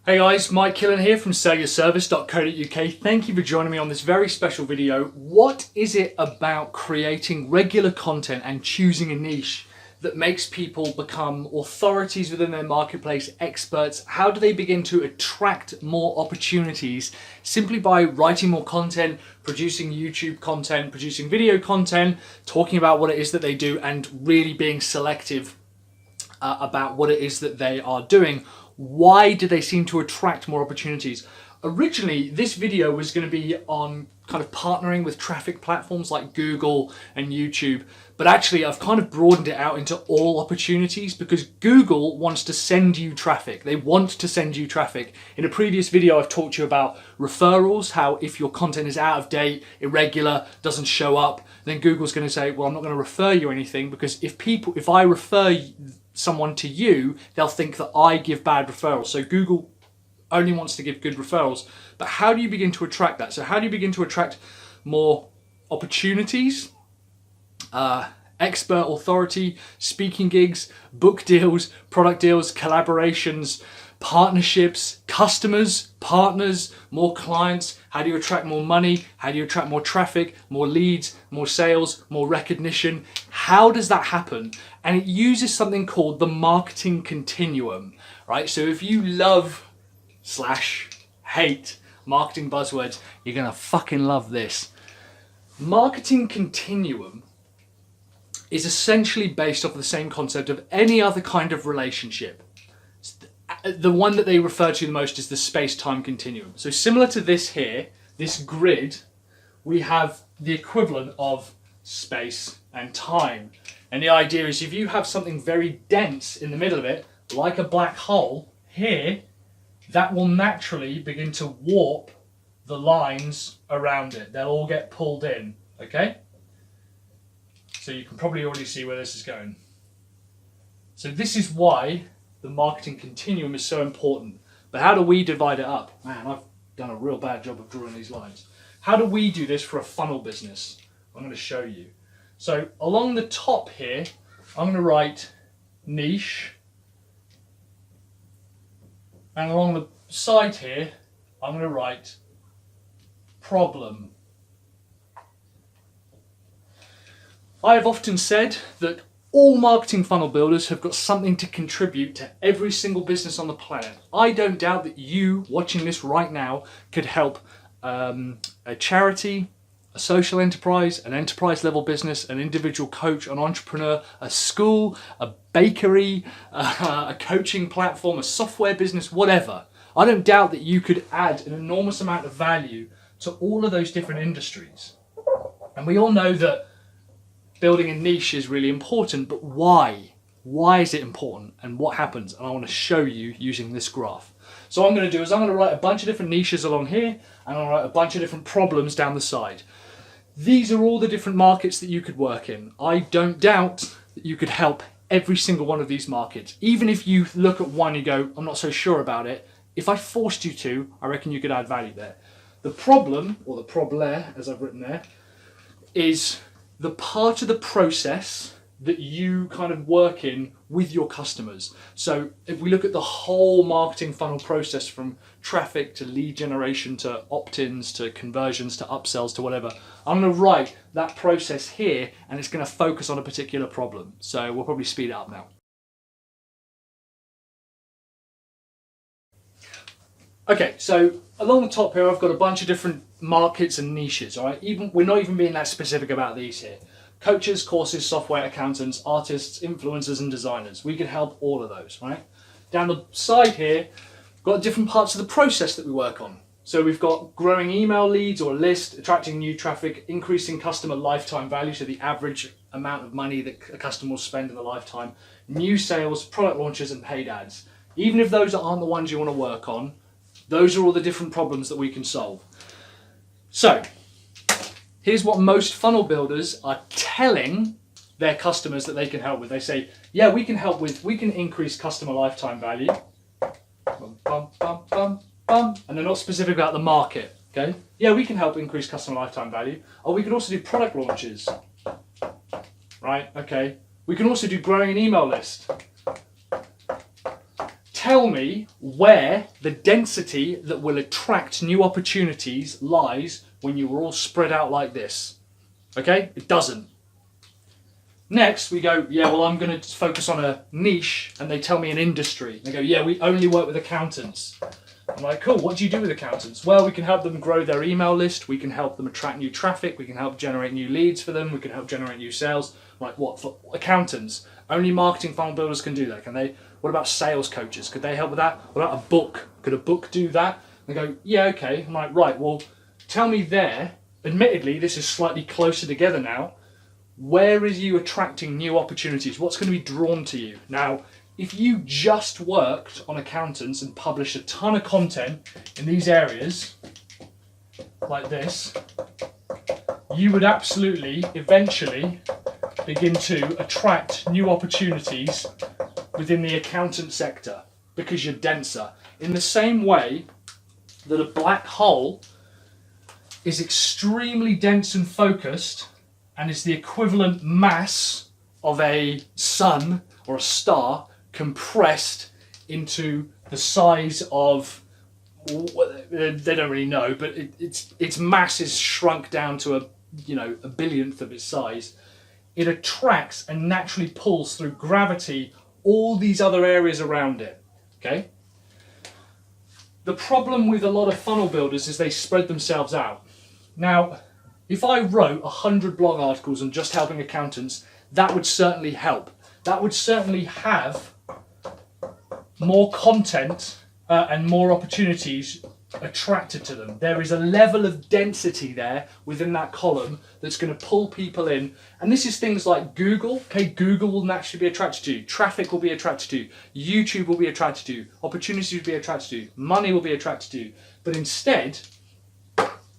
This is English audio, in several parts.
Hey guys, Mike Killen here from sellyourservice.co.uk. Thank you for joining me on this very special video. What is it about creating regular content and choosing a niche that makes people become authorities within their marketplace, experts? How do they begin to attract more opportunities simply by writing more content, producing YouTube content, producing video content, talking about what it is that they do, and really being selective about what it is that they are doing? Why do they seem to attract more opportunities? Originally, this video was going to be on kind of partnering with traffic platforms like Google and YouTube, but actually I've kind of broadened it out into all opportunities because Google wants to send you traffic. They want to send you traffic. In a previous video, I've talked to you about referrals, how if your content is out of date, irregular, doesn't show up, then Google's going to say, well, I'm not going to refer you anything, because if I refer someone to you, they'll think that I give bad referrals. So Google only wants to give good referrals. But how do you begin to attract that? So how do you begin to attract more opportunities, expert authority, speaking gigs, book deals, product deals, collaborations, partnerships, customers, partners, more clients? How do you attract more money? How do you attract more traffic, more leads, more sales, more recognition? How does that happen? And it uses something called the marketing continuum, right? So if you love / hate marketing buzzwords, you're gonna fucking love this. Marketing continuum is essentially based off of the same concept of any other kind of relationship. The one that they refer to the most is the space-time continuum. So similar to this here, this grid, we have the equivalent of space and time. And the idea is if you have something very dense in the middle of it, like a black hole here, that will naturally begin to warp the lines around it. They'll all get pulled in, okay? So you can probably already see where this is going. So this is why the marketing continuum is so important. But how do we divide it up? Man, I've done a real bad job of drawing these lines. How do we do this for a funnel business? I'm going to show you. So along the top here, I'm going to write niche. And along the side here, I'm going to write problem. I have often said that all marketing funnel builders have got something to contribute to every single business on the planet. I don't doubt that you watching this right now could help a charity, a social enterprise, an enterprise level business, an individual coach, an entrepreneur, a school, a bakery, a coaching platform, a software business, whatever. I don't doubt that you could add an enormous amount of value to all of those different industries. And we all know that building a niche is really important, but why? Why is it important and what happens? And I want to show you using this graph. So what I'm going to do is I'm going to write a bunch of different niches along here, and I'll write a bunch of different problems down the side. These are all the different markets that you could work in. I don't doubt that you could help every single one of these markets. Even if you look at one and you go, I'm not so sure about it, if I forced you to, I reckon you could add value there. The problem, or the problem as I've written there, is the part of the process that you kind of work in with your customers. So if we look at the whole marketing funnel process, from traffic to lead generation to opt-ins to conversions to upsells to whatever, I'm going to write that process here, and it's going to focus on a particular problem. So we'll probably speed it up now. Okay, so along the top here, I've got a bunch of different markets and niches, all right? We're not even being that specific about these here. Coaches, courses, software, accountants, artists, influencers, and designers. We can help all of those, right? Down the side here, we've got different parts of the process that we work on. So we've got growing email leads or list, attracting new traffic, increasing customer lifetime value, so the average amount of money that a customer will spend in a lifetime, new sales, product launches, and paid ads. Even if those aren't the ones you want to work on, those are all the different problems that we can solve. So here's what most funnel builders are telling their customers that they can help with. They say, yeah, we can increase customer lifetime value. Bum, bum, bum, bum, bum. And they're not specific about the market, okay? Yeah, we can help increase customer lifetime value. Or we could also do product launches, right? Okay. We can also do growing an email list. tell me where the density that will attract new opportunities lies when you were all spread out like this. Okay? It doesn't. Next, we go, yeah, well, I'm going to focus on a niche, and they tell me an industry. They go, yeah, we only work with accountants. I'm like, cool, what do you do with accountants? Well, we can help them grow their email list, we can help them attract new traffic, we can help generate new leads for them, we can help generate new sales. I'm like, what, for accountants? Only marketing funnel builders can do that, can they? What about sales coaches? Could they help with that? What about a book? Could a book do that? They go, yeah, okay. I'm like, right, well, tell me there, admittedly, this is slightly closer together now, where is you attracting new opportunities? What's going to be drawn to you? Now, if you just worked on accountants and published a ton of content in these areas, like this, you would absolutely, eventually, begin to attract new opportunities within the accountant sector because you're denser. In the same way that a black hole is extremely dense and focused, and is the equivalent mass of a sun or a star compressed into the size of, they don't really know, but its mass is shrunk down to a billionth of its size. It attracts and naturally pulls through gravity all these other areas around it. Okay? The problem with a lot of funnel builders is they spread themselves out. Now, if I wrote 100 blog articles on just helping accountants, that would certainly help. That would certainly have more content and more opportunities attracted to them. There is a level of density there within that column that's going to pull people in. And this is things like Google. Okay, Google will naturally be attracted to you. Traffic will be attracted to you. YouTube will be attracted to you. Opportunities will be attracted to you. Money will be attracted to you. But instead,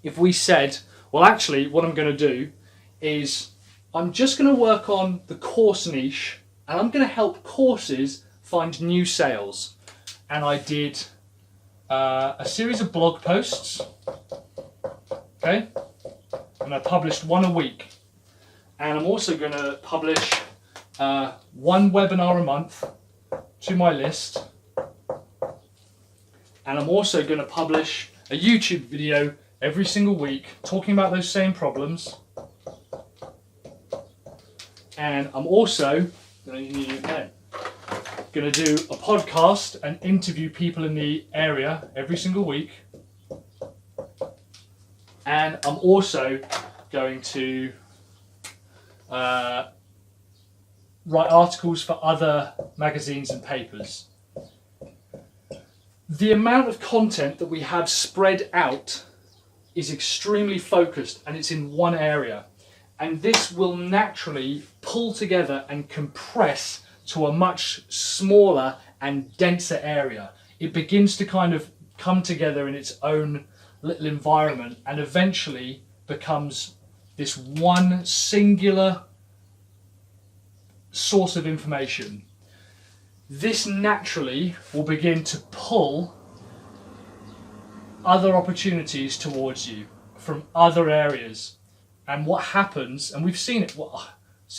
if we said, well, actually, what I'm going to do is I'm just going to work on the course niche, and I'm going to help courses find new sales. And I did a series of blog posts, okay, and I published one a week. And I'm also going to publish one webinar a month to my list, and I'm also going to publish a YouTube video every single week talking about those same problems. And I'm also going to do a podcast and interview people in the area every single week. And I'm also going to write articles for other magazines and papers. The amount of content that we have spread out is extremely focused, and it's in one area. And this will naturally pull together and compress to a much smaller and denser area. It begins to kind of come together in its own little environment and eventually becomes this one singular source of information. This naturally will begin to pull other opportunities towards you from other areas. And what happens, and we've seen it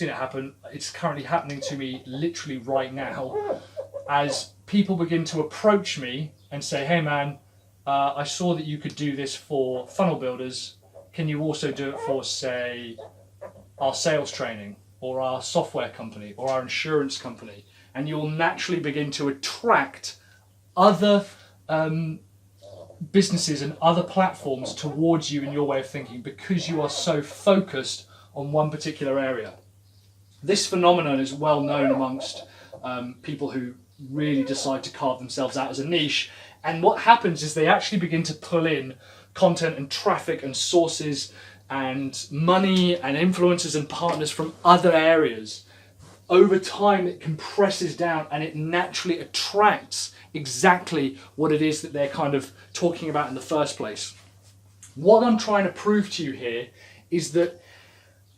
happen, it's currently happening to me literally right now, as people begin to approach me and say, hey man, I saw that you could do this for funnel builders. Can you also do it for, say, our sales training or our software company or our insurance company? And you'll naturally begin to attract other businesses and other platforms towards you in your way of thinking because you are so focused on one particular area. This phenomenon is well known amongst people who really decide to carve themselves out as a niche. And what happens is they actually begin to pull in content and traffic and sources and money and influencers and partners from other areas. Over time, it compresses down and it naturally attracts exactly what it is that they're kind of talking about in the first place. What I'm trying to prove to you here is that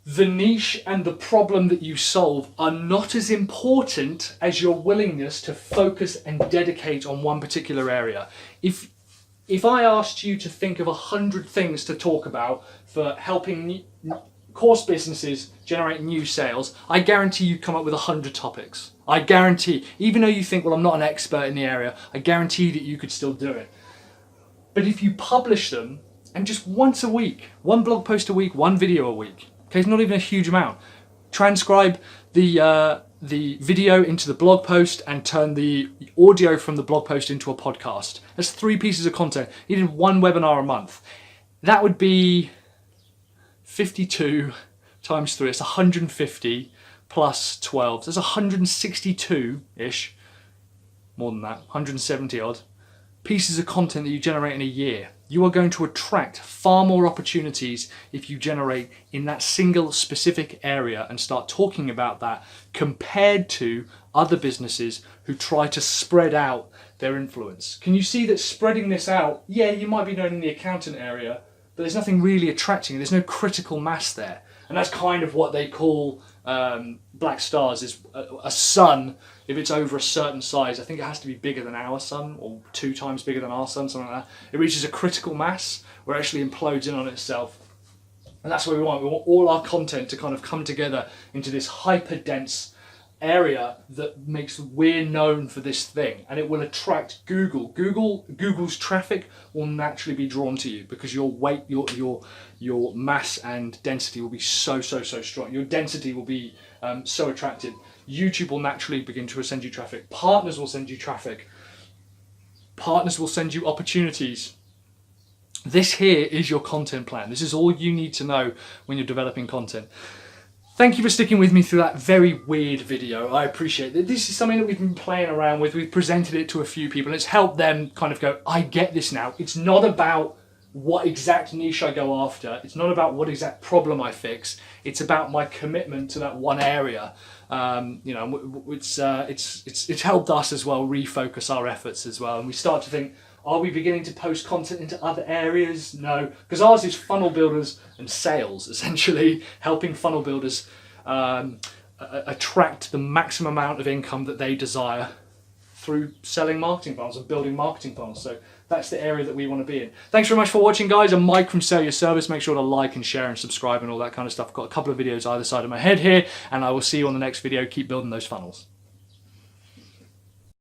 the niche and the problem that you solve are not as important as your willingness to focus and dedicate on one particular area. If I asked you to think of 100 things to talk about for helping course businesses generate new sales, I guarantee you come up with 100 topics. I guarantee, even though you think, well, I'm not an expert in the area, I guarantee that you could still do it. But if you publish them, and just once a week, one blog post a week, one video a week, okay, it's not even a huge amount. Transcribe the video into the blog post and turn the audio from the blog post into a podcast. That's 3 pieces of content. You did 1 webinar a month. That would be 52 times 3. It's 150 plus 12. So that's 162-ish, more than that, 170 odd pieces of content that you generate in a year. You are going to attract far more opportunities if you generate in that single specific area and start talking about that, compared to other businesses who try to spread out their influence. Can you see that spreading this out, yeah, you might be known in the accountant area, but there's nothing really attracting, there's no critical mass there. And that's kind of what they call black stars, is a sun. If it's over a certain size, I think it has to be bigger than our sun, or 2 times bigger than our sun, something like that. It reaches a critical mass where it actually implodes in on itself. And that's what we want. We want all our content to kind of come together into this hyper-dense area that makes we're known for this thing, and it will attract Google. Google's traffic will naturally be drawn to you because your weight, your mass and density will be so strong. Your density will be so attractive. YouTube will naturally begin to send you traffic. Partners will send you traffic. Partners will send you opportunities. This here is your content plan. This is all you need to know when you're developing content. Thank you for sticking with me through that very weird video. I appreciate it. This is something that we've been playing around with. We've presented it to a few people and it's helped them kind of go, I get this now. It's not about what exact niche I go after. It's not about what exact problem I fix. It's about my commitment to that one area. You know, it's helped us as well refocus our efforts as well. And we start to think, are we beginning to post content into other areas? No, because ours is funnel builders and sales, essentially helping funnel builders attract the maximum amount of income that they desire through selling marketing funnels and building marketing funnels. So that's the area that we want to be in. Thanks very much for watching, guys. I'm Mike from Sell Your Service. Make sure to like and share and subscribe and all that kind of stuff. I've got a couple of videos either side of my head here, and I will see you on the next video. Keep building those funnels.